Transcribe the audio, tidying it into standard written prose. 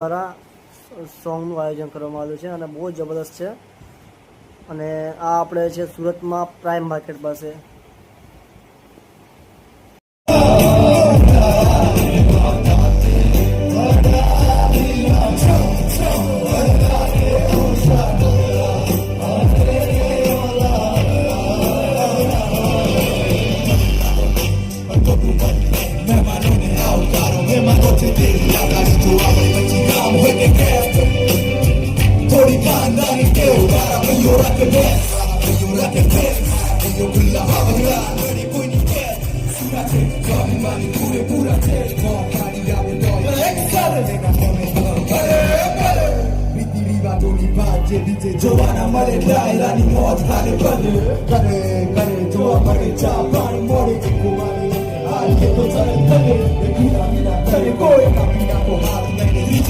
દ્વારા સોંગનું આયોજન કરવામાં આવ્યું છે અને બહુ જબરદસ્ત છે. અને આ આપણે છે સુરતમાં પ્રાઇમ માર્કેટ પાસે. જોવાના મળે ડાયરાની મોજ હાલે કરે કરે કરે જોવા મળે ચા પાણી મોડે કુમારી હાલ કે તો ચલે કરે કોઈ કાપી નાખો હાથ નહીં